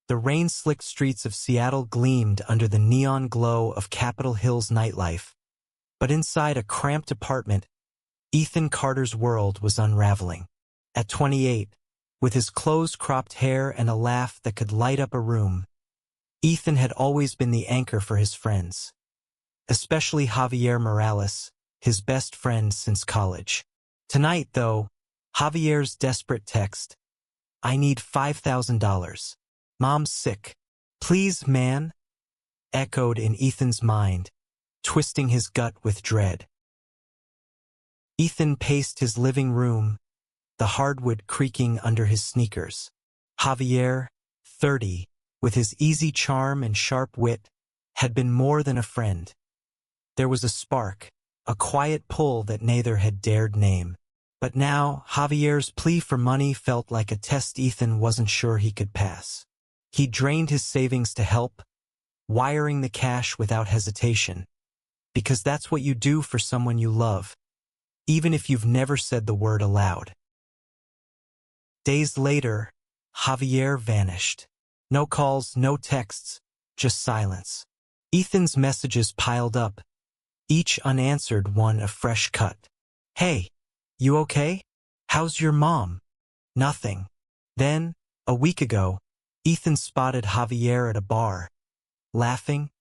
The rain-slicked streets of Seattle gleamed under the neon glow of Capitol Hill's nightlife. But inside a cramped apartment, Ethan Carter's world was unraveling. At 28, with his close-cropped hair and a laugh that could light up a room, Ethan had always been the anchor for his friends. Especially Javier Morales, his best friend since college. Tonight, though, Javier's desperate text, "I need $5,000. Mom's sick. Please, man," echoed in Ethan's mind, twisting his gut with dread. Ethan paced his living room, the hardwood creaking under his sneakers. Javier, 30, with his easy charm and sharp wit, had been more than a friend. There was a spark, a quiet pull that neither had dared name. But now, Javier's plea for money felt like a test Ethan wasn't sure he could pass. He drained his savings to help, wiring the cash without hesitation. Because that's what you do for someone you love, even if you've never said the word aloud. Days later, Javier vanished. No calls, no texts, just silence. Ethan's messages piled up, each unanswered, one a fresh cut. "Hey, you okay? How's your mom?" Nothing. Then, a week ago, Ethan spotted Javier at a bar, laughing,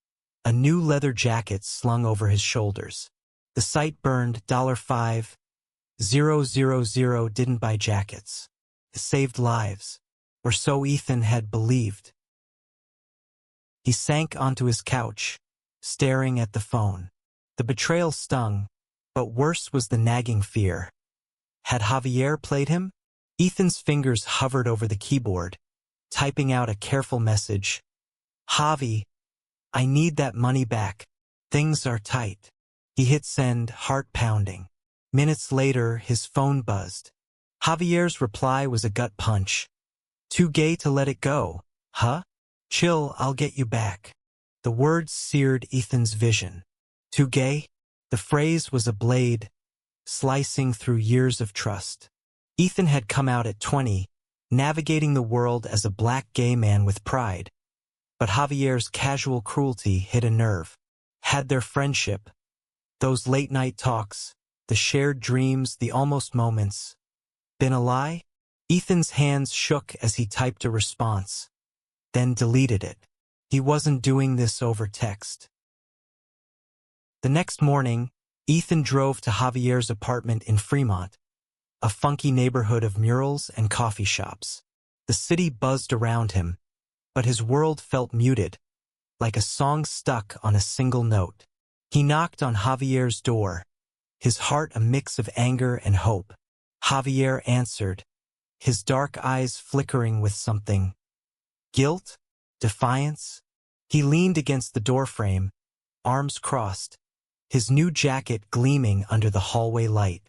a new leather jacket slung over his shoulders. The sight burned. $5,000 didn't buy jackets. It saved lives, or so Ethan had believed. He sank onto his couch, staring at the phone. The betrayal stung, but worse was the nagging fear. Had Javier played him? Ethan's fingers hovered over the keyboard, typing out a careful message. "Javi, I need that money back. Things are tight." He hit send, heart pounding. Minutes later, his phone buzzed. Javier's reply was a gut punch. "Too gay to let it go, huh? Chill, I'll get you back." The words seared Ethan's vision. Too gay? The phrase was a blade, slicing through years of trust. Ethan had come out at 20, navigating the world as a black gay man with pride. But Javier's casual cruelty hit a nerve. Had their friendship, those late-night talks, the shared dreams, the almost moments, been a lie? Ethan's hands shook as he typed a response, then deleted it. He wasn't doing this over text. The next morning, Ethan drove to Javier's apartment in Fremont, a funky neighborhood of murals and coffee shops. The city buzzed around him, but his world felt muted, like a song stuck on a single note. He knocked on Javier's door, his heart a mix of anger and hope. Javier answered, his dark eyes flickering with something. Guilt? Defiance? He leaned against the doorframe, arms crossed, his new jacket gleaming under the hallway light.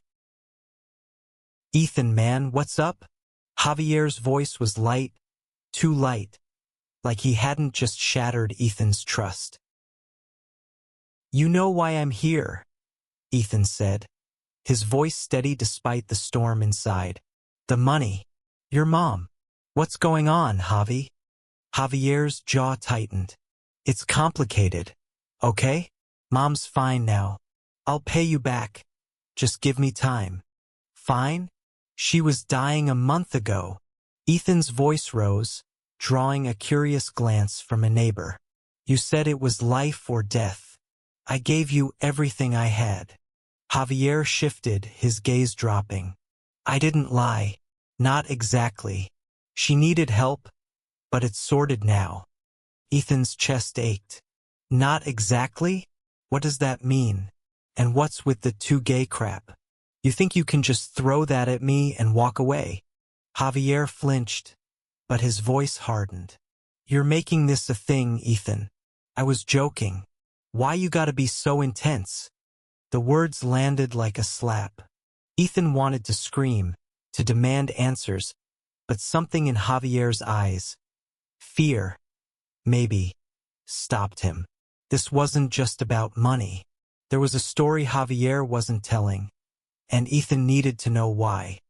"Ethan, man, what's up?" Javier's voice was light, too light, like he hadn't just shattered Ethan's trust. "You know why I'm here," Ethan said, his voice steady despite the storm inside. "The money. Your mom. What's going on, Javi?" Javier's jaw tightened. "It's complicated, okay? Mom's fine now. I'll pay you back. Just give me time." "Fine? She was dying a month ago." Ethan's voice rose, drawing a curious glance from a neighbor. "You said it was life or death. I gave you everything I had." Javier shifted, his gaze dropping. "I didn't lie. Not exactly. She needed help, but it's sorted now." Ethan's chest ached. "Not exactly? What does that mean? And what's with the too gay crap? You think you can just throw that at me and walk away?" Javier flinched, but his voice hardened. "You're making this a thing, Ethan. I was joking. Why you gotta be so intense?" The words landed like a slap. Ethan wanted to scream, to demand answers, but something in Javier's eyes, fear, maybe, stopped him. This wasn't just about money. There was a story Javier wasn't telling, and Ethan needed to know why.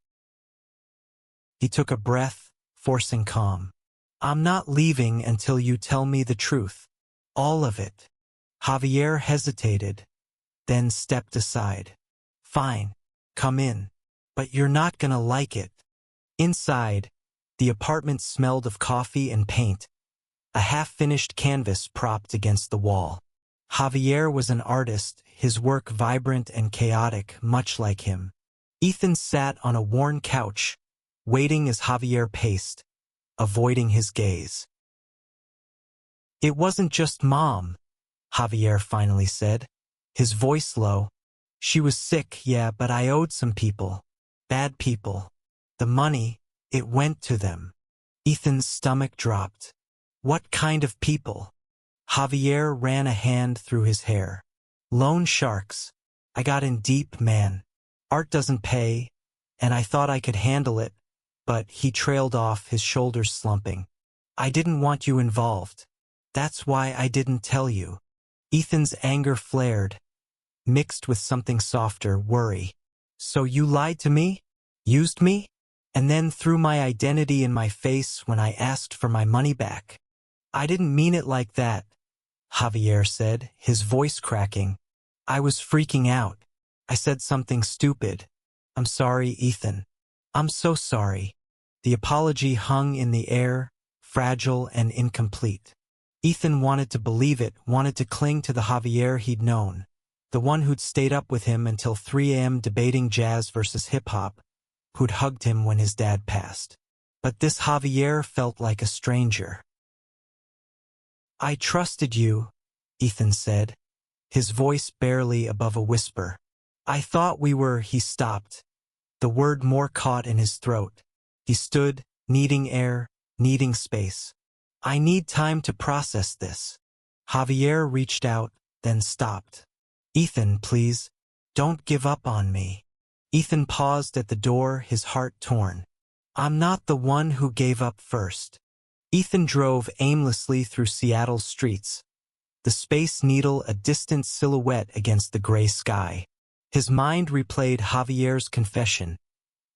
He took a breath, forcing calm. I'm not leaving until you tell me the truth. All of it. Javier hesitated, then stepped aside. Fine, come in. But you're not gonna like it. Inside, the apartment smelled of coffee and paint, a half-finished canvas propped against the wall. Javier was an artist, his work vibrant and chaotic, much like him. Ethan sat on a worn couch, waiting as Javier paced, avoiding his gaze. It wasn't just Mom, Javier finally said, his voice low. She was sick, yeah, but I owed some people. Bad people. The money, it went to them. Ethan's stomach dropped. What kind of people? Javier ran a hand through his hair. Loan sharks. I got in deep, man. Art doesn't pay, and I thought I could handle it, but he trailed off, his shoulders slumping. I didn't want you involved. That's why I didn't tell you. Ethan's anger flared, mixed with something softer, worry. So you lied to me? Used me? And then threw my identity in my face when I asked for my money back? I didn't mean it like that, Javier said, his voice cracking. I was freaking out. I said something stupid. I'm sorry, Ethan. I'm so sorry. The apology hung in the air, fragile and incomplete. Ethan wanted to believe it, wanted to cling to the Javier he'd known, the one who'd stayed up with him until 3 a.m. debating jazz versus hip-hop, who'd hugged him when his dad passed. But this Javier felt like a stranger. I trusted you, Ethan said, his voice barely above a whisper. I thought we were, he stopped, the word more caught in his throat. He stood, needing air, needing space. I need time to process this. Javier reached out, then stopped. Ethan, please, don't give up on me. Ethan paused at the door, his heart torn. I'm not the one who gave up first. Ethan drove aimlessly through Seattle's streets, the Space Needle a distant silhouette against the gray sky. His mind replayed Javier's confession,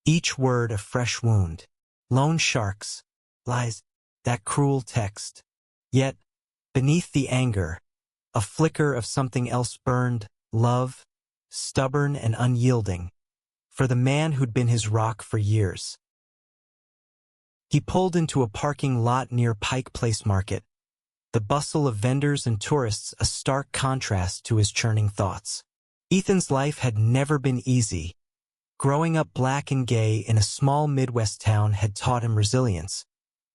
each word a fresh wound. Loan sharks, lies, that cruel text. Yet, beneath the anger, a flicker of something else burned, love, stubborn and unyielding, for the man who'd been his rock for years. He pulled into a parking lot near Pike Place Market, the bustle of vendors and tourists a stark contrast to his churning thoughts. Ethan's life had never been easy. Growing up black and gay in a small Midwest town had taught him resilience,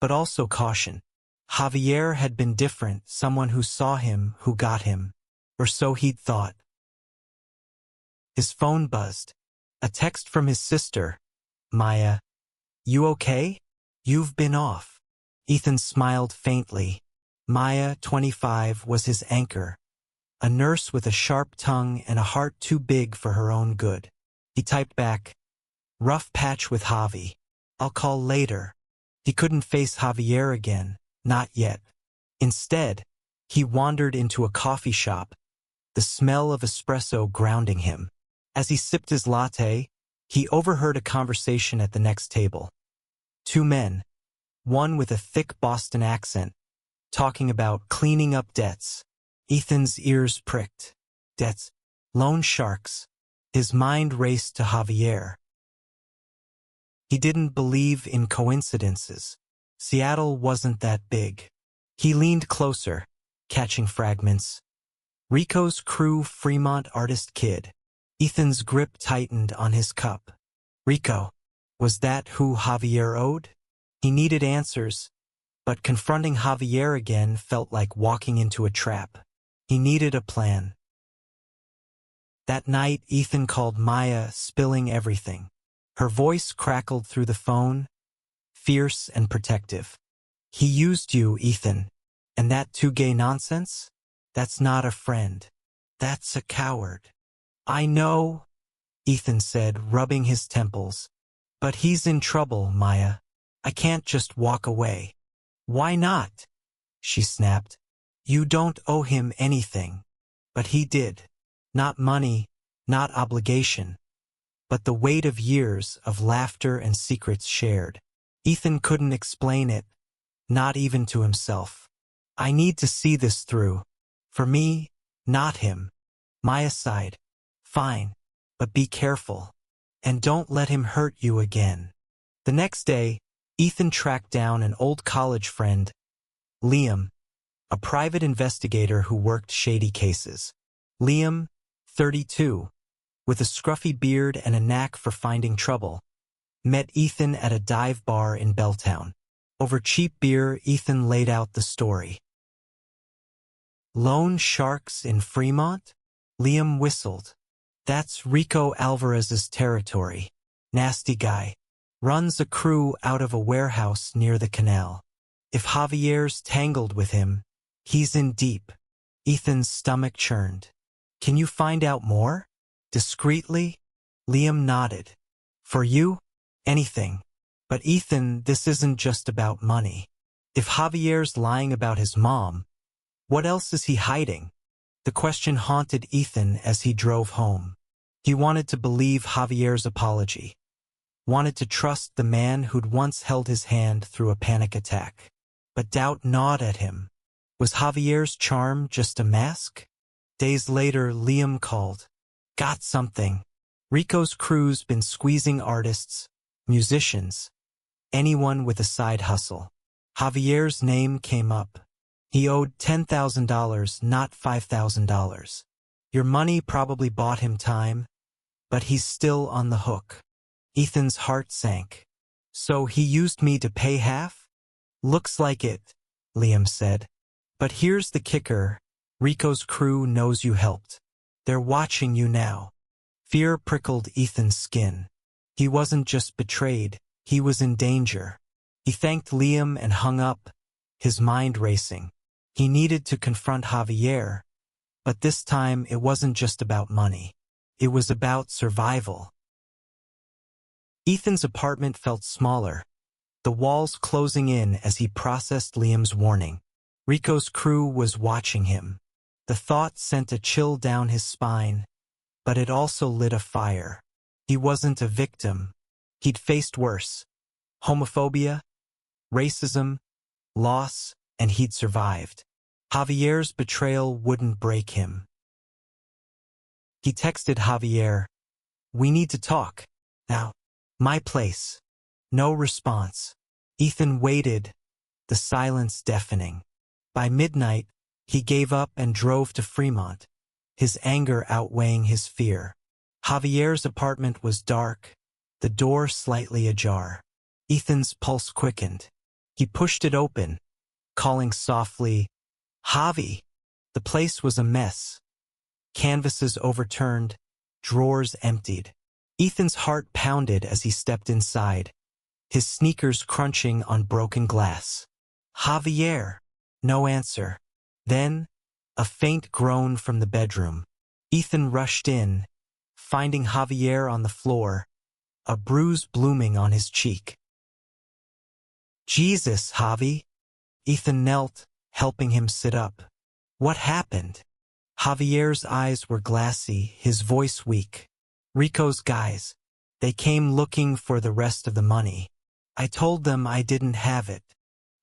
but also caution. Javier had been different, someone who saw him, who got him, or so he'd thought. His phone buzzed. A text from his sister. Maya, you okay? You've been off. Ethan smiled faintly. Maya, 25, was his anchor, a nurse with a sharp tongue and a heart too big for her own good. He typed back, rough patch with Javi. I'll call later. He couldn't face Javier again, not yet. Instead, he wandered into a coffee shop, the smell of espresso grounding him. As he sipped his latte, he overheard a conversation at the next table. Two men, one with a thick Boston accent, talking about cleaning up debts. Ethan's ears pricked. Debts, loan sharks. His mind raced to Javier. He didn't believe in coincidences. Seattle wasn't that big. He leaned closer, catching fragments. Rico's crew, Fremont artist kid. Ethan's grip tightened on his cup. Rico. Was that who Javier owed? He needed answers, but confronting Javier again felt like walking into a trap. He needed a plan. That night, Ethan called Maya, spilling everything. Her voice crackled through the phone, fierce and protective. He used you, Ethan. And that too gay nonsense? That's not a friend. That's a coward. I know, Ethan said, rubbing his temples. But he's in trouble, Maya. I can't just walk away. Why not? She snapped. You don't owe him anything. But he did. Not money, not obligation, but the weight of years of laughter and secrets shared. Ethan couldn't explain it, not even to himself. I need to see this through. For me, not him. Maya sighed. Fine, but be careful. And don't let him hurt you again. The next day, Ethan tracked down an old college friend, Liam, a private investigator who worked shady cases. Liam, 32, with a scruffy beard and a knack for finding trouble, met Ethan at a dive bar in Belltown. Over cheap beer, Ethan laid out the story. Loan sharks in Fremont? Liam whistled. That's Rico Alvarez's territory. Nasty guy. Runs a crew out of a warehouse near the canal. If Javier's tangled with him, he's in deep. Ethan's stomach churned. Can you find out more? Discreetly? Liam nodded. For you? Anything. But Ethan, this isn't just about money. If Javier's lying about his mom, what else is he hiding? The question haunted Ethan as he drove home. He wanted to believe Javier's apology. Wanted to trust the man who'd once held his hand through a panic attack. But doubt gnawed at him. Was Javier's charm just a mask? Days later, Liam called. Got something. Rico's crew's been squeezing artists, musicians, anyone with a side hustle. Javier's name came up. He owed $10,000, not $5,000. Your money probably bought him time, but he's still on the hook. Ethan's heart sank. So he used me to pay half? Looks like it, Liam said. But here's the kicker. Rico's crew knows you helped. They're watching you now. Fear prickled Ethan's skin. He wasn't just betrayed, he was in danger. He thanked Liam and hung up, his mind racing. He needed to confront Javier, but this time it wasn't just about money. It was about survival. Ethan's apartment felt smaller, the walls closing in as he processed Liam's warning. Rico's crew was watching him. The thought sent a chill down his spine, but it also lit a fire. He wasn't a victim. He'd faced worse. Homophobia, racism, loss, and he'd survived. Javier's betrayal wouldn't break him. He texted Javier, "We need to talk. Now. My place." No response. Ethan waited, the silence deafening. By midnight, he gave up and drove to Fremont, his anger outweighing his fear. Javier's apartment was dark, the door slightly ajar. Ethan's pulse quickened. He pushed it open, calling softly, "Javi!" The place was a mess. Canvases overturned, drawers emptied. Ethan's heart pounded as he stepped inside, his sneakers crunching on broken glass. "Javier!" No answer. Then, a faint groan from the bedroom. Ethan rushed in, finding Javier on the floor, a bruise blooming on his cheek. "Jesus, Javi!" Ethan knelt, helping him sit up. "What happened?" Javier's eyes were glassy, his voice weak. "Rico's guys. They came looking for the rest of the money. I told them I didn't have it."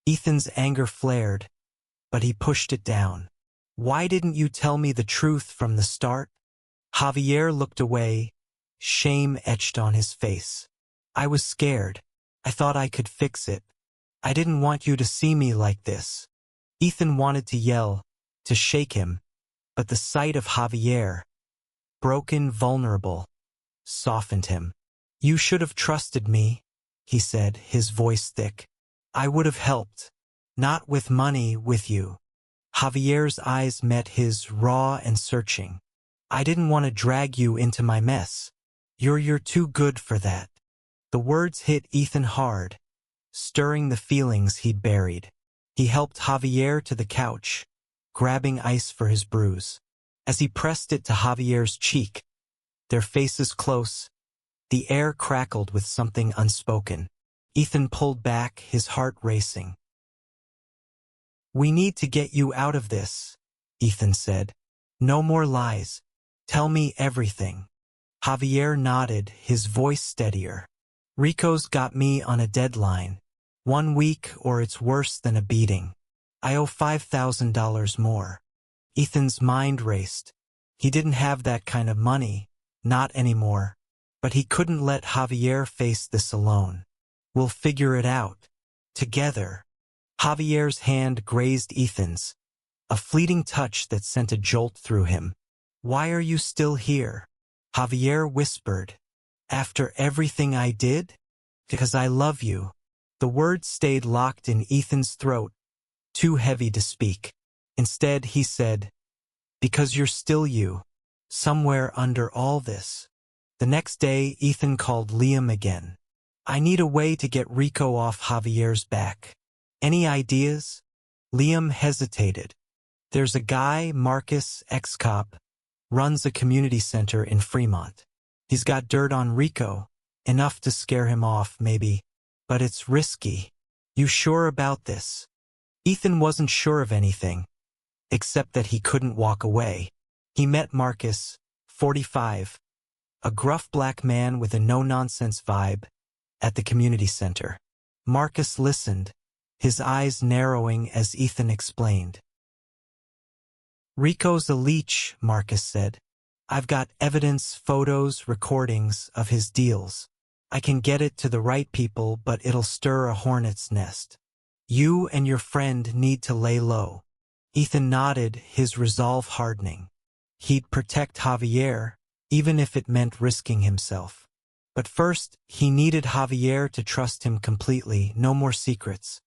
Ethan's anger flared, but he pushed it down. "Why didn't you tell me the truth from the start?" Javier looked away, shame etched on his face. "I was scared. I thought I could fix it. I didn't want you to see me like this." Ethan wanted to yell, to shake him, but the sight of Javier, broken, vulnerable, softened him. "You should have trusted me," he said, his voice thick. "I would have helped. Not with money, with you." Javier's eyes met his, raw and searching. "I didn't want to drag you into my mess. You're too good for that." The words hit Ethan hard, stirring the feelings he'd buried. He helped Javier to the couch, grabbing ice for his bruise. As he pressed it to Javier's cheek, their faces close, the air crackled with something unspoken. Ethan pulled back, his heart racing. "We need to get you out of this," Ethan said. "No more lies. Tell me everything." Javier nodded, his voice steadier. "Rico's got me on a deadline. 1 week or it's worse than a beating. I owe $5,000 more. Ethan's mind raced. He didn't have that kind of money, not anymore. But he couldn't let Javier face this alone. We'll figure it out. Together. Javier's hand grazed Ethan's, a fleeting touch that sent a jolt through him. Why are you still here? Javier whispered. After everything I did? Because I love you. The words stayed locked in Ethan's throat, too heavy to speak. Instead, he said, because you're still you, somewhere under all this. The next day, Ethan called Liam again. I need a way to get Rico off Javier's back. Any ideas? Liam hesitated. There's a guy, Marcus, ex-cop, runs a community center in Fremont. He's got dirt on Rico, enough to scare him off, maybe. But it's risky. You sure about this? Ethan wasn't sure of anything, except that he couldn't walk away. He met Marcus, 45, a gruff black man with a no-nonsense vibe, at the community center. Marcus listened, his eyes narrowing as Ethan explained. Rico's a leech, Marcus said. I've got evidence, photos, recordings of his deals. I can get it to the right people, but it'll stir a hornet's nest. You and your friend need to lay low. Ethan nodded, his resolve hardening. He'd protect Javier, even if it meant risking himself. But first, he needed Javier to trust him completely, no more secrets.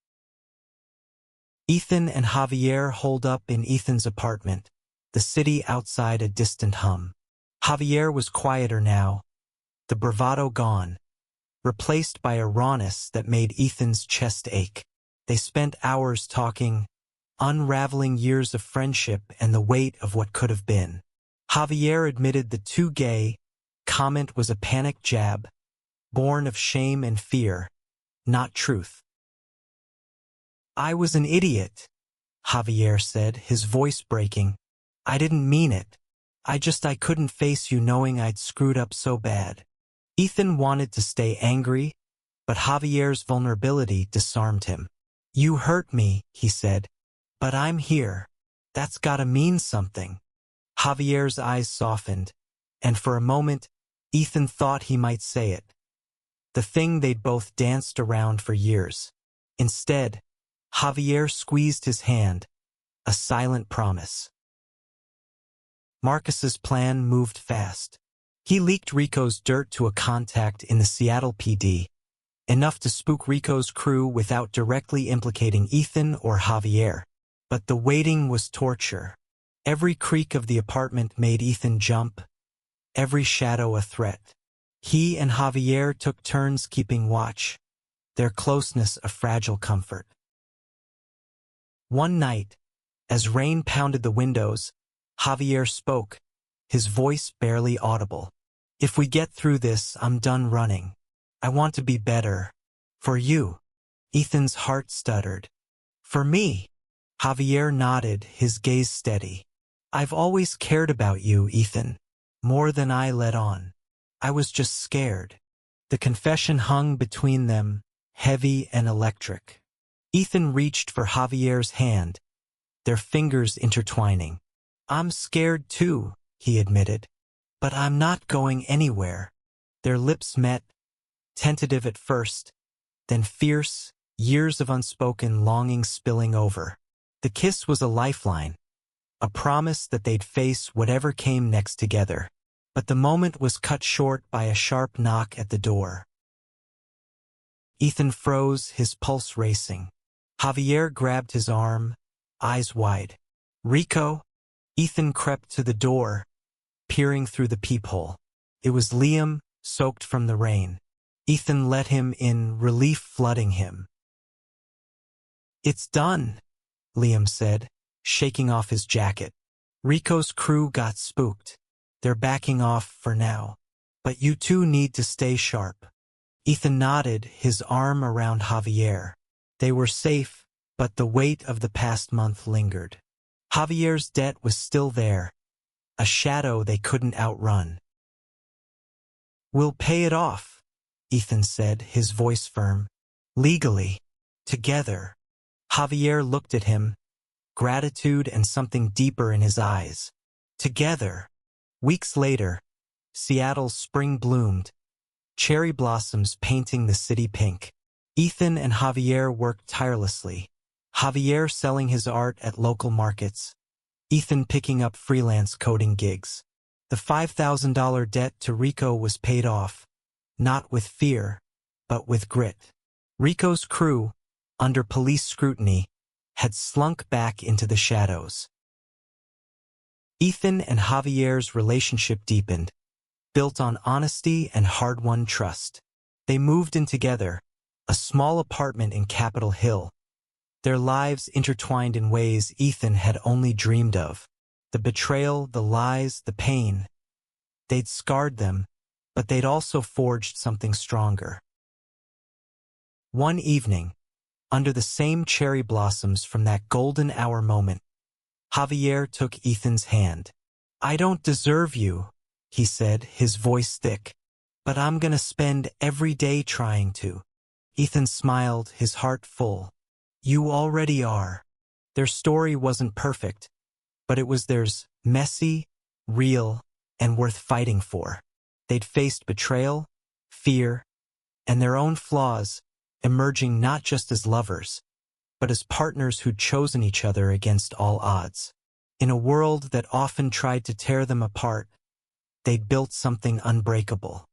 Ethan and Javier holed up in Ethan's apartment, the city outside a distant hum. Javier was quieter now, the bravado gone, replaced by a rawness that made Ethan's chest ache. They spent hours talking, unraveling years of friendship and the weight of what could have been. Javier admitted the too gay comment was a panic jab, born of shame and fear, not truth. I was an idiot, Javier said, his voice breaking. I didn't mean it. I couldn't face you knowing I'd screwed up so bad. Ethan wanted to stay angry, but Javier's vulnerability disarmed him. You hurt me, he said, but I'm here. That's gotta mean something. Javier's eyes softened, and for a moment, Ethan thought he might say it. The thing they'd both danced around for years. Instead, Javier squeezed his hand, a silent promise. Marcus's plan moved fast. He leaked Rico's dirt to a contact in the Seattle PD, enough to spook Rico's crew without directly implicating Ethan or Javier. But the waiting was torture. Every creak of the apartment made Ethan jump, every shadow a threat. He and Javier took turns keeping watch, their closeness a fragile comfort. One night, as rain pounded the windows, Javier spoke, his voice barely audible. If we get through this, I'm done running. I want to be better. For you. Ethan's heart stuttered. For me. Javier nodded, his gaze steady. I've always cared about you, Ethan. More than I let on. I was just scared. The confession hung between them, heavy and electric. Ethan reached for Javier's hand, their fingers intertwining. I'm scared too, he admitted. But I'm not going anywhere. Their lips met, tentative at first, then fierce, years of unspoken longing spilling over. The kiss was a lifeline, a promise that they'd face whatever came next together. But the moment was cut short by a sharp knock at the door. Ethan froze, his pulse racing. Javier grabbed his arm, eyes wide. Rico? Ethan crept to the door, peering through the peephole. It was Liam, soaked from the rain. Ethan let him in, relief flooding him. It's done, Liam said, shaking off his jacket. Rico's crew got spooked. They're backing off for now. But you two need to stay sharp. Ethan nodded, his arm around Javier. They were safe, but the weight of the past month lingered. Javier's debt was still there, a shadow they couldn't outrun. We'll pay it off, Ethan said, his voice firm. Legally. Together. Javier looked at him, gratitude and something deeper in his eyes. Together. Weeks later, Seattle's spring bloomed, cherry blossoms painting the city pink. Ethan and Javier worked tirelessly. Javier selling his art at local markets. Ethan picking up freelance coding gigs. The $5,000 debt to Rico was paid off, not with fear, but with grit. Rico's crew, under police scrutiny, had slunk back into the shadows. Ethan and Javier's relationship deepened, built on honesty and hard-won trust. They moved in together, a small apartment in Capitol Hill. Their lives intertwined in ways Ethan had only dreamed of. The betrayal, the lies, the pain. They'd scarred them, but they'd also forged something stronger. One evening, under the same cherry blossoms from that golden hour moment, Javier took Ethan's hand. "I don't deserve you," he said, his voice thick, "but I'm gonna spend every day trying to." Ethan smiled, his heart full. "You already are." Their story wasn't perfect, but it was theirs, messy, real, and worth fighting for. They'd faced betrayal, fear, and their own flaws, emerging not just as lovers, but as partners who'd chosen each other against all odds. In a world that often tried to tear them apart, they'd built something unbreakable.